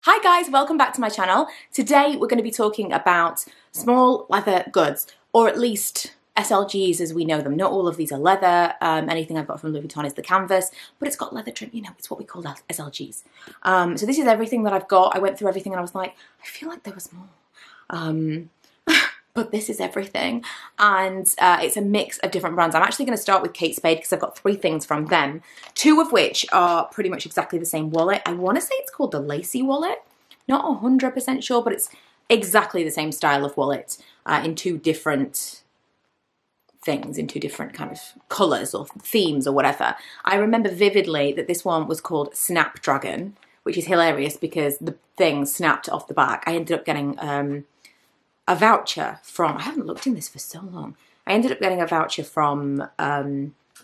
Hi guys, welcome back to my channel. Today we're going to be talking about small leather goods, or at least SLGs as we know them. Not all of these are leather. Anything I've got from Louis Vuitton is the canvas, but it's got leather trim, you know, it's what we call SLGs. So this is everything that I've got. I went through everything and I was like, I feel like there was more. But this is everything, and it's a mix of different brands. I'm actually going to start with Kate Spade because I've got 3 things from them, 2 of which are pretty much exactly the same wallet. I want to say it's called the Lacy wallet, not 100% sure, but it's exactly the same style of wallet in 2 different things, in 2 different kind of colours or themes or whatever. I remember vividly that this one was called Snapdragon, which is hilarious because the thing snapped off the back. I ended up getting a voucher from, I haven't looked in this for so long. I ended up getting a voucher from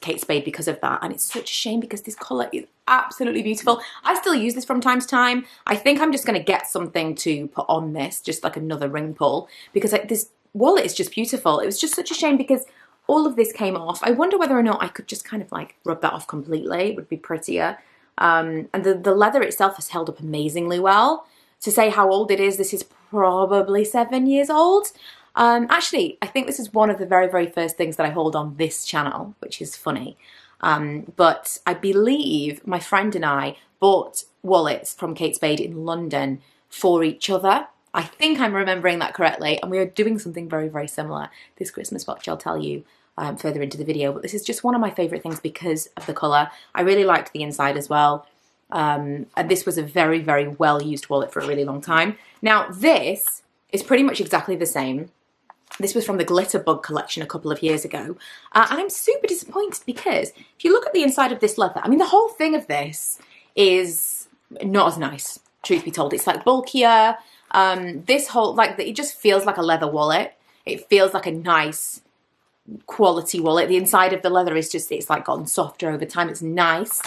Kate Spade because of that, and it's such a shame because this colour is absolutely beautiful. I still use this from time to time. I think I'm just going to get something to put on this, just like another ring pull, because this wallet is just beautiful. It was just such a shame because all of this came off. I wonder whether or not I could just kind of like rub that off completely. It would be prettier. And the leather itself has held up amazingly well. To say how old it is, this is probably 7 years old. Actually, I think this is one of the very, very first things that I hold on this channel, which is funny. But I believe my friend and I bought wallets from Kate Spade in London for each other. I think I'm remembering that correctly, and we are doing something very, very similar this Christmas, which I'll tell you further into the video. But this is just one of my favourite things because of the colour. I really liked the inside as well. And this was a very, very well used wallet for a really long time. Now this is pretty much exactly the same. This was from the Glitter Bug collection a couple of years ago, and I'm super disappointed because if you look at the inside of this leather, I mean the whole thing of this is not as nice, truth be told. It's like bulkier. This whole, like, it just feels like a leather wallet. It feels like a nice quality wallet. The inside of the leather is just, it's like gotten softer over time. It's nice.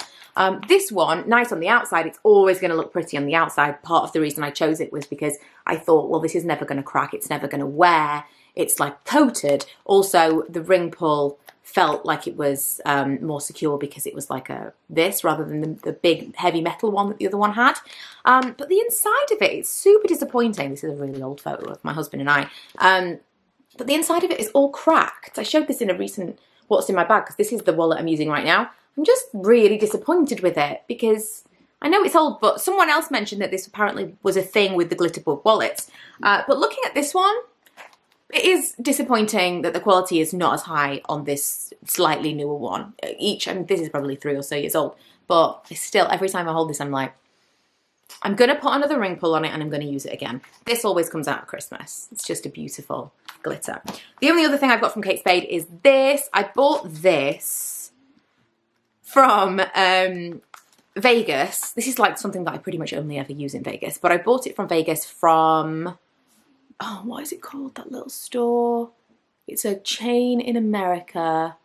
This one, nice on the outside, it's always going to look pretty on the outside. Part of the reason I chose it was because I thought, well, this is never going to crack, it's never going to wear, it's like coated. Also, the ring pull felt like it was more secure because it was like this rather than the big heavy metal one that the other one had. But the inside of it, it's super disappointing. This is a really old photo of my husband and I. But the inside of it is all cracked. I showed this in a recent What's in My Bag because this is the wallet I'm using right now. I'm just really disappointed with it because I know it's old, but someone else mentioned that this apparently was a thing with the Glitter Bug wallets. But looking at this one, it is disappointing that the quality is not as high on this slightly newer one. I mean, this is probably 3 or so years old, but still, every time I hold this, I'm like, I'm going to put another ring pull on it and I'm going to use it again. This always comes out at Christmas. It's just a beautiful glitter. The only other thing I've got from Kate Spade is this. I bought this from Vegas. This is like something that I pretty much only ever use in Vegas, but I bought it from Vegas from, oh, what is it called, that little store? It's a chain in America.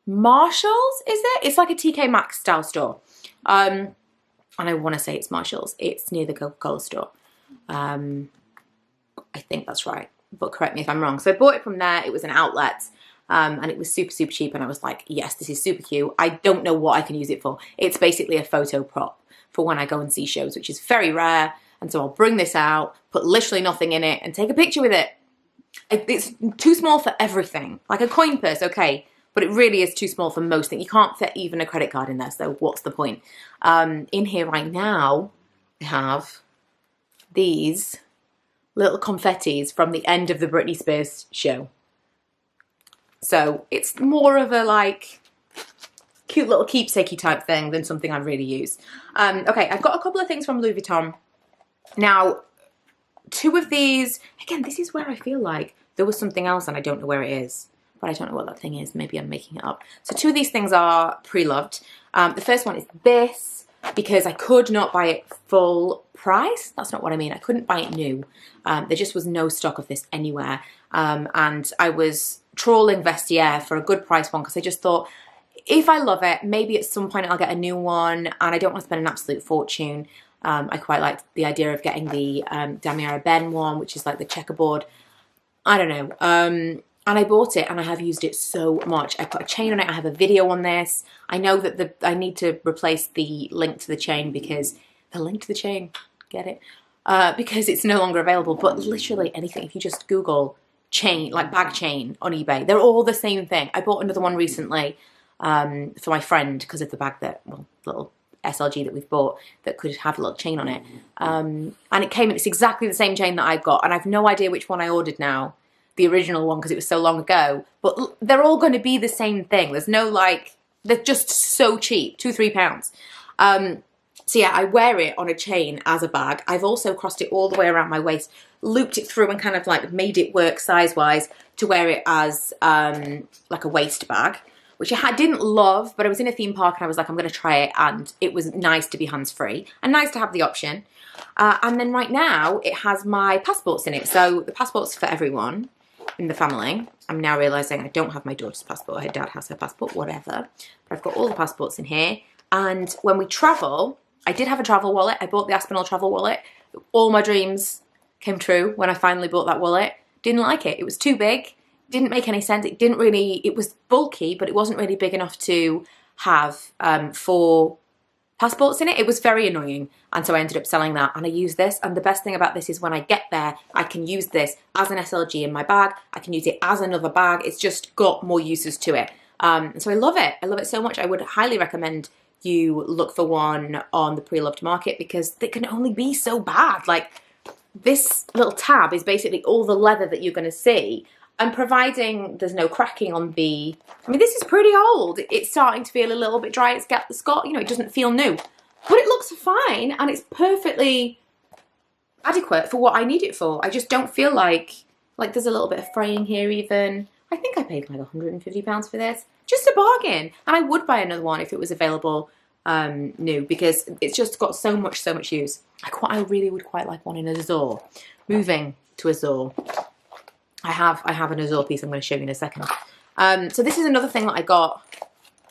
Marshalls, is it? It's like a TK Maxx style store. And I want to say it's Marshalls. It's near the Coca-Cola store. I think that's right, but correct me if I'm wrong. So I bought it from there. It was an outlet. And it was super, super cheap, and I was like, yes, this is super cute. I don't know what I can use it for. It's basically a photo prop for when I go and see shows, which is very rare, and so I'll bring this out, put literally nothing in it, and take a picture with it. It's too small for everything. Like a coin purse, okay, but it really is too small for most things. You can't fit even a credit card in there, so what's the point? In here right now, I have these little confettis from the end of the Britney Spears show. So it's more of a like cute little keepsakey type thing than something I really use. Okay, I've got a couple of things from Louis Vuitton. Now, 2 of these, again, this is where I feel like there was something else and I don't know where it is. But I don't know what that thing is. Maybe I'm making it up. So 2 of these things are preloved. The first one is this because I could not buy it full price. That's not what I mean. I couldn't buy it new. There just was no stock of this anywhere. And I was trawling Vestiaire for a good price one because I just thought, if I love it, maybe at some point I'll get a new one and I don't want to spend an absolute fortune. I quite liked the idea of getting the Damiara Ben one, which is like the checkerboard. I don't know. And I bought it and I have used it so much. I put a chain on it. I have a video on this. I know that I need to replace the link to the chain because the link to the chain get it, because it's no longer available. But literally anything, if you just Google chain, like bag chain on eBay, they're all the same thing. I bought another one recently for my friend because of the bag that, well, little SLG that we've bought that could have a little chain on it. And it came, and it's exactly the same chain that I've got. And I've no idea which one I ordered now, the original one, because it was so long ago. But they're all going to be the same thing. There's no like, they're just so cheap, £2-3. So yeah, I wear it on a chain as a bag. I've also crossed it all the way around my waist, looped it through and kind of like made it work size-wise to wear it as like a waist bag, which I didn't love, but I was in a theme park and I was like, I'm going to try it, and it was nice to be hands-free and nice to have the option. And then right now it has my passports in it. So the passport's for everyone in the family. I'm now realising I don't have my daughter's passport. Her dad has her passport, whatever. But I've got all the passports in here. And when we travel, I did have a travel wallet. I bought the Aspinall travel wallet. All my dreams came true when I finally bought that wallet. Didn't like it. It was too big. Didn't make any sense. It didn't really, it was bulky, but it wasn't really big enough to have 4 passports in it. It was very annoying. And so I ended up selling that, and I use this. And the best thing about this is when I get there, I can use this as an SLG in my bag. I can use it as another bag. It's just got more uses to it. So I love it. I love it so much. I would highly recommend you look for one on the pre-loved market, because they can only be so bad. Like, this little tab is basically all the leather that you're going to see. And providing there's no cracking on the, I mean, this is pretty old. It's starting to feel a little bit dry. It's got, you know, it doesn't feel new, but it looks fine and it's perfectly adequate for what I need it for. I just don't feel like there's a little bit of fraying here even. I think I paid like £150 for this. Just a bargain. And I would buy another one if it was available new, because it's just got so much use. I really would quite like one in Azure. Moving to Azure. I have an Azure piece I'm going to show you in a second. So this is another thing that I got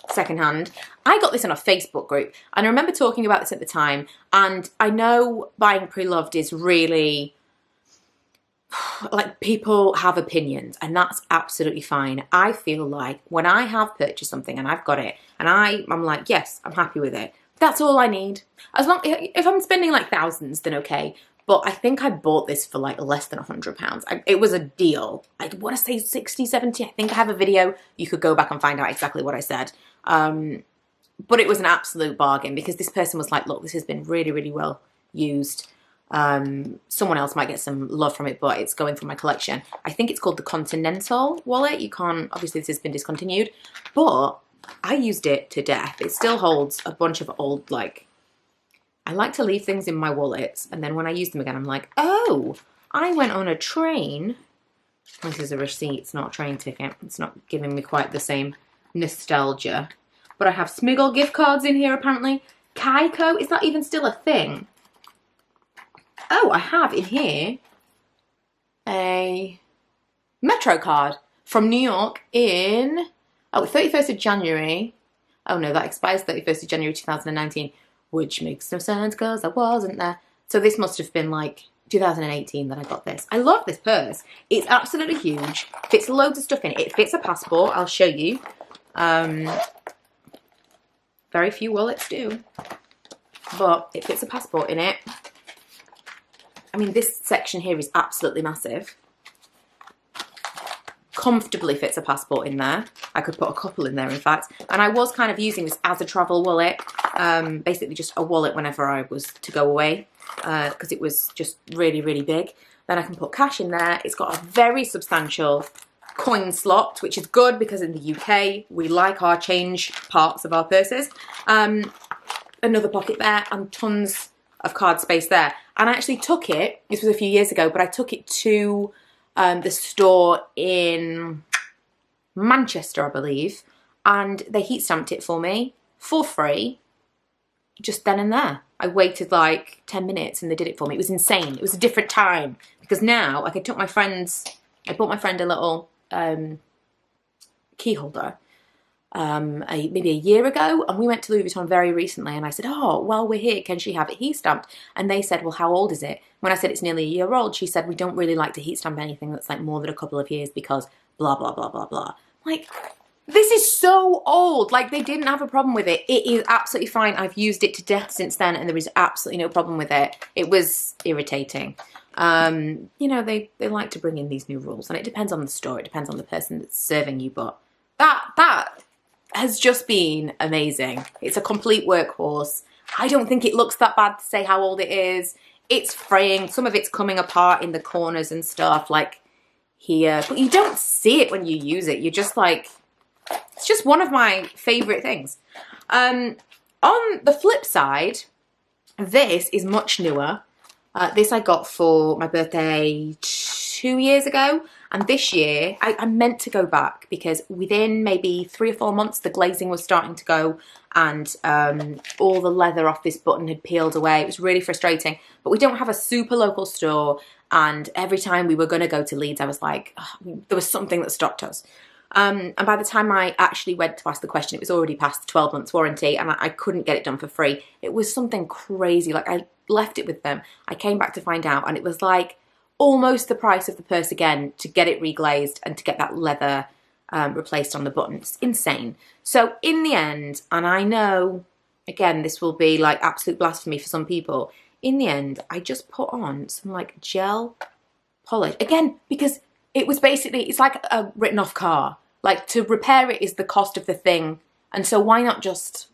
secondhand. I got this in a Facebook group, and I remember talking about this at the time, and I know buying pre-loved is really, like, people have opinions, and that's absolutely fine. I feel like when I have purchased something and I've got it, and I'm like, yes, I'm happy with it. That's all I need. As long, if I'm spending like thousands, then okay. But I think I bought this for like less than £100. It was a deal. I want to say 60, 70. I think I have a video. You could go back and find out exactly what I said. But it was an absolute bargain, because this person was like, look, this has been really, really well used. Someone else might get some love from it, but it's going for my collection. I think it's called the Continental wallet. You can't, obviously this has been discontinued, but I used it to death. It still holds a bunch of old, like, I like to leave things in my wallets, and then when I use them again, I'm like, oh, I went on a train. This is a receipt, it's not a train ticket. It's not giving me quite the same nostalgia. But I have Smiggle gift cards in here, apparently. Kaiko, is that even still a thing? Oh, I have in here a Metro card from New York in, 31st of January. Oh no, that expires 31st of January 2019. Which makes no sense because I wasn't there. So this must have been like 2018 that I got this. I love this purse. It's absolutely huge. Fits loads of stuff in it. It fits a passport. I'll show you. Very few wallets do. But it fits a passport in it. I mean, this section here is absolutely massive. Comfortably fits a passport in there. I could put a couple in there, in fact. And I was kind of using this as a travel wallet. Basically just a wallet whenever I was to go away, because it was just really, really big. Then I can put cash in there. It's got a very substantial coin slot, which is good, because in the UK, we like our change parts of our purses. Another pocket there, and tons of card space there. And I actually took it, this was a few years ago, but I took it to the store in Manchester, I believe, and they heat stamped it for me for free, just then and there. I waited like 10 minutes and they did it for me. It was insane. It was a different time, because now, like, I bought my friend a little key holder maybe a year ago, and we went to Louis Vuitton very recently, and I said, oh, while we're here, can she have it heat stamped? And they said, well, how old is it? When I said it's nearly a year old, she said, we don't really like to heat stamp anything that's like more than a couple of years, because blah, blah, blah, blah, blah. Like, This is so old. Like, they didn't have a problem with it. It is absolutely fine. I've used it to death since then, and there is absolutely no problem with it. It was irritating. You know, they like to bring in these new rules, and it depends on the store. It depends on the person that's serving you, but that has just been amazing. It's a complete workhorse. I don't think it looks that bad to say how old it is. It's fraying. Some of it's coming apart in the corners and stuff, like here. But you don't see it when you use it. You're just like... It's just one of my favourite things. On the flip side, this is much newer. This I got for my birthday 2 years ago. And this year, I meant to go back because within maybe 3 or 4 months, the glazing was starting to go and all the leather off this button had peeled away. It was really frustrating. But we don't have a super local store. And every time we were going to go to Leeds, I was like, oh, there was something that stopped us. And by the time I actually went to ask the question, it was already past the 12 months warranty and I couldn't get it done for free. It was something crazy. Like, I left it with them. I came back to find out and it was like almost the price of the purse again to get it reglazed and to get that leather replaced on the button. It's insane. So in the end, and I know, again, this will be like absolute blasphemy for some people. In the end, I just put on some like gel polish. Again, because it was basically, it's like a written off car. Like, to repair it is the cost of the thing. And so why not just,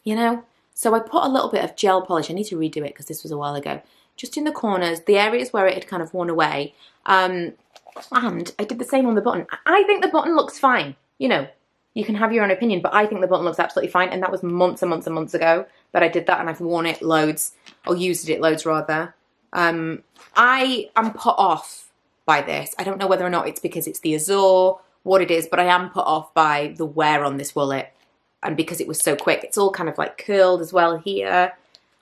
you know? So I put a little bit of gel polish. I need to redo it because this was a while ago. Just in the corners, the areas where it had kind of worn away. And I did the same on the button. I think the button looks fine. You know, you can have your own opinion, but I think the button looks absolutely fine. And that was months and months and months ago that I did that, and I've worn it loads, or used it loads rather. I am put off by this. I don't know whether or not it's because it's the Azure, what it is, but I am put off by the wear on this wallet, and because it was so quick. It's all kind of like curled as well here.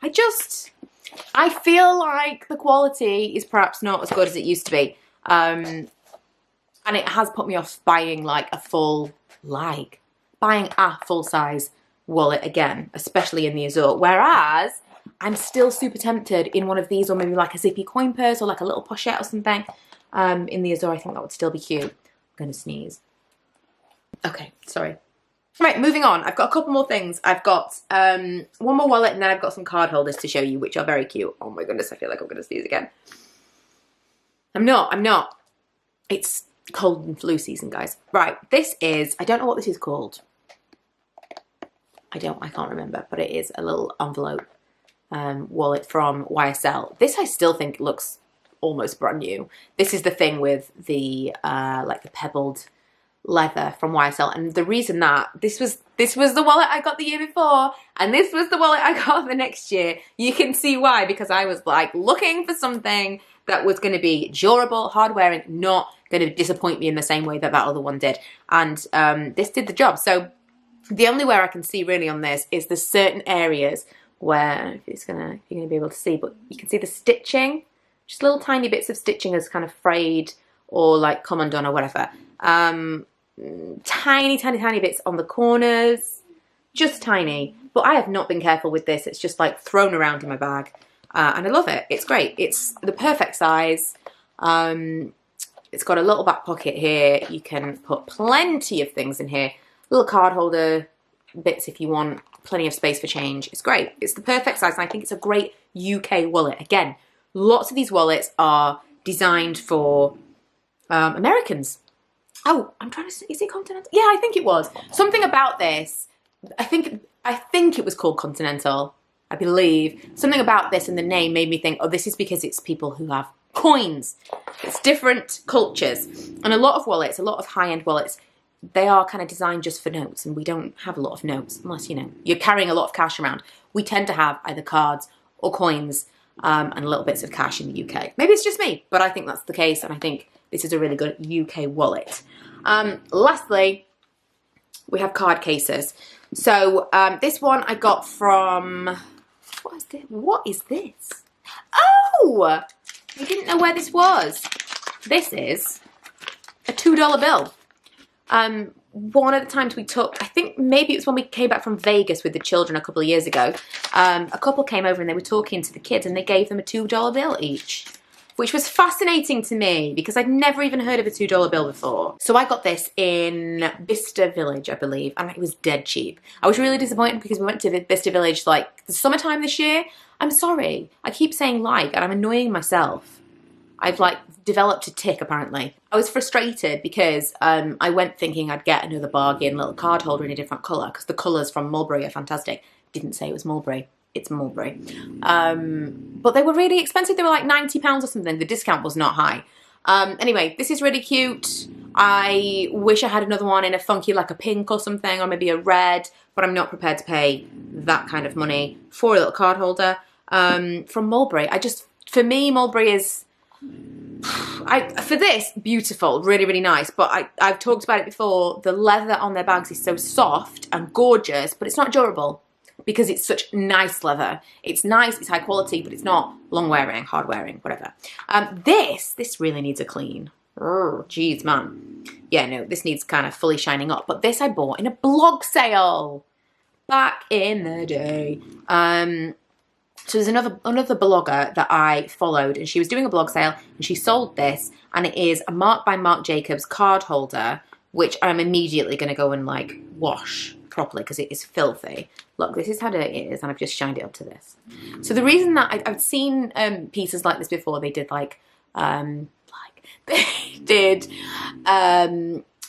I feel like the quality is perhaps not as good as it used to be, and it has put me off buying like buying a full size wallet again, especially in the Azure, whereas I'm still super tempted in one of these, or maybe like a zippy coin purse or like a little pochette or something. In the Azure, I think that would still be cute. I'm gonna sneeze. Okay, sorry. Right, moving on. I've got a couple more things. I've got one more wallet, and then I've got some card holders to show you, which are very cute. Oh my goodness, I feel like I'm gonna sneeze again. I'm not. It's cold and flu season, guys. Right, this is, I don't know what this is called. I can't remember, but it is a little envelope wallet from YSL. This I still think looks almost brand new. This is the thing with the like the pebbled leather from YSL, and the reason that this was the wallet I got the year before, and this was the wallet I got the next year. You can see why, because I was like looking for something that was going to be durable, hard wearing, not going to disappoint me in the same way that that other one did, and this did the job. So the only wear I can see really on this is there's certain areas where you're gonna be able to see, but you can see the stitching, just little tiny bits of stitching has kind of frayed or like come undone or whatever. Tiny bits on the corners, just tiny. But I have not been careful with this. It's just like thrown around in my bag, and I love it. It's great. It's the perfect size. It's got a little back pocket here. You can put plenty of things in here. Little card holder bits if you want. Plenty of space for change. It's great. It's the perfect size, and I think it's a great UK wallet. Again, lots of these wallets are designed for Americans. Oh, I'm trying to see, is it Continental? Yeah, I think it was. Something about this, I think it was called Continental, I believe. Something about this and the name made me think, oh, this is because it's people who have coins. It's different cultures. And a lot of wallets, a lot of high-end wallets, they are kind of designed just for notes, and we don't have a lot of notes, unless, you know, you're carrying a lot of cash around. We tend to have either cards or coins and little bits of cash in the UK. Maybe it's just me, but I think that's the case, and I think this is a really good UK wallet. Lastly, we have card cases. So this one I got from, what is this? Oh, I didn't know where this was. This is a $2 bill. One of the times we took, I think maybe it was when we came back from Vegas with the children a couple of years ago, a couple came over and they were talking to the kids and they gave them a $2 bill each. which was fascinating to me because I'd never even heard of a $2 bill before. So I got this in Bicester Village, I believe, and it was dead cheap. I was really disappointed because we went to Bicester Village like the summertime this year. I'm sorry, I keep saying like, and I'm annoying myself. I've like developed a tick apparently. I was frustrated because I went thinking I'd get another bargain little card holder in a different colour because the colours from Mulberry are fantastic. Didn't say it was Mulberry. It's Mulberry. But they were really expensive. They were like £90 or something. The discount was not high. Anyway, this is really cute. I wish I had another one in a funky, like a pink or something, or maybe a red, but I'm not prepared to pay that kind of money for a little card holder from Mulberry. For me, Mulberry is, for this, beautiful, really, really nice. But I've talked about it before. The leather on their bags is so soft and gorgeous, but it's not durable. Because it's such nice leather. It's nice, it's high quality, but it's not long wearing, hard wearing, whatever. This really needs a clean. Oh, geez, man. Yeah, no, this needs kind of fully shining up. But this I bought in a blog sale back in the day. So there's another blogger that I followed, and she was doing a blog sale, and she sold this, and it is a Marc By Marc Jacobs card holder, which I'm immediately going to go and like wash properly because it is filthy. Look, this is how dirty it is, and I've just shined it up to this. So the reason that I've seen pieces like this before, they did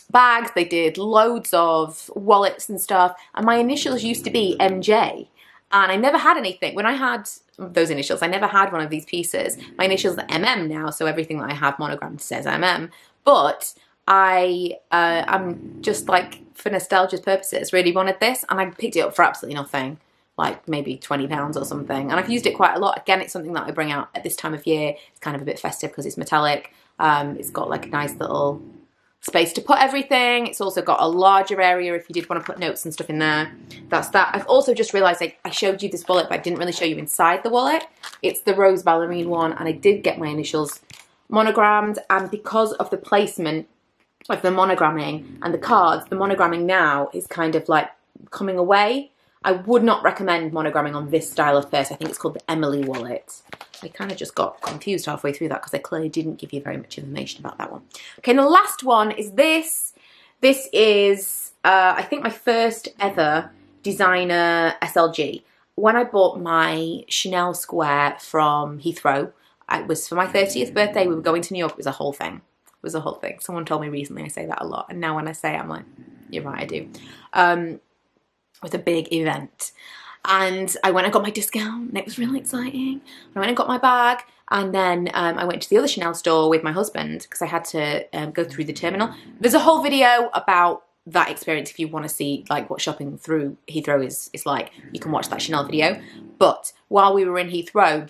bags, they did loads of wallets and stuff, and my initials used to be MJ, and I never had anything. When I had those initials, I never had one of these pieces. My initials are MM now, so everything that I have monogrammed says MM, but I'm just like, for nostalgia's purposes, really wanted this, and I picked it up for absolutely nothing, like maybe £20 or something, and I've used it quite a lot. Again, it's something that I bring out at this time of year. It's kind of a bit festive because it's metallic. It's got like a nice little space to put everything. It's also got a larger area if you did want to put notes and stuff in there. That's that. I've also just realised I showed you this wallet, but I didn't really show you inside the wallet. It's the rose ballerine one, and I did get my initials monogrammed, and because of the placement of the monogramming and the cards, the monogramming now is kind of like coming away. I would not recommend monogramming on this style of purse. I think it's called the Emilie Wallet. I kind of just got confused halfway through that because I clearly didn't give you very much information about that one. Okay, and the last one is this. This is, I think, my first ever designer SLG. When I bought my Chanel Square from Heathrow, it was for my 30th birthday. We were going to New York. It was a whole thing. It was a whole thing. Someone told me recently I say that a lot, and now when I say it, I'm like, you're right, I do. It was a big event, and I went and got my discount, and it was really exciting. I went and got my bag, and then I went to the other Chanel store with my husband because I had to go through the terminal. There's a whole video about that experience if you want to see like what shopping through Heathrow is like. You can watch that Chanel video. But while we were in Heathrow,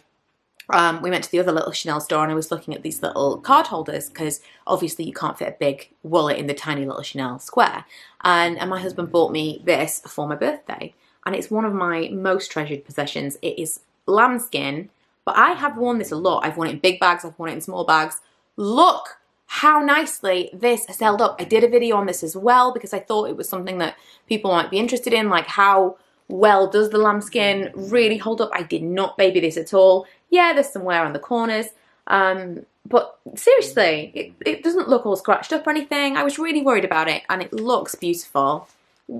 we went to the other little Chanel store, and I was looking at these little card holders because obviously you can't fit a big wallet in the tiny little Chanel Square. And my husband bought me this for my birthday, and it's one of my most treasured possessions. It is lambskin, but I have worn this a lot. I've worn it in big bags, I've worn it in small bags. Look how nicely this has held up. I did a video on this as well because I thought it was something that people might be interested in, like how well does the lambskin really hold up. I did not baby this at all. Yeah, there's some wear on the corners, but seriously, it doesn't look all scratched up or anything. I was really worried about it, and it looks beautiful.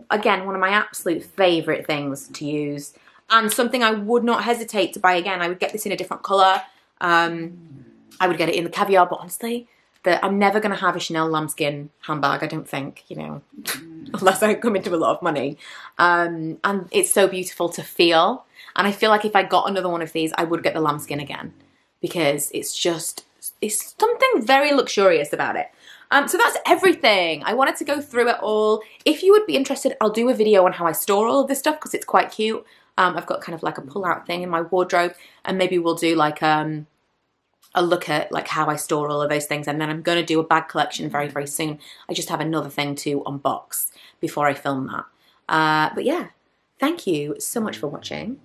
Again, one of my absolute favourite things to use, and something I would not hesitate to buy again. I would get this in a different colour. I would get it in the caviar, but honestly, I'm never going to have a Chanel lambskin handbag, I don't think, you know, unless I come into a lot of money. And it's so beautiful to feel. And I feel like if I got another one of these, I would get the lambskin again because it's something very luxurious about it. So that's everything. I wanted to go through it all. If you would be interested, I'll do a video on how I store all of this stuff because it's quite cute. I've got kind of like a pull-out thing in my wardrobe, and maybe we'll do like a look at like how I store all of those things, and then I'm going to do a bag collection very, very soon. I just have another thing to unbox before I film that. But yeah, thank you so much for watching.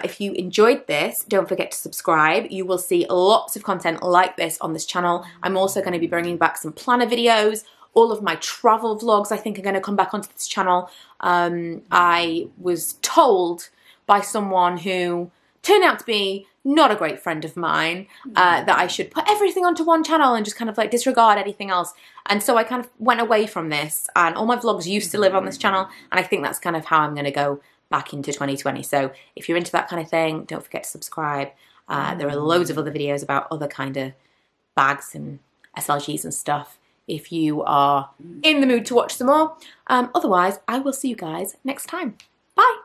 If you enjoyed this, don't forget to subscribe. You will see lots of content like this on this channel. I'm also going to be bringing back some planner videos. All of my travel vlogs, I think, are going to come back onto this channel. I was told by someone who turned out to be not a great friend of mine, that I should put everything onto one channel and just kind of like disregard anything else. And so I kind of went away from this, and all my vlogs used to live on this channel, and I think that's kind of how I'm going to go back into 2020. So if you're into that kind of thing, don't forget to subscribe. There are loads of other videos about other kind of bags and SLGs and stuff if you are in the mood to watch some more. Otherwise, I will see you guys next time. Bye!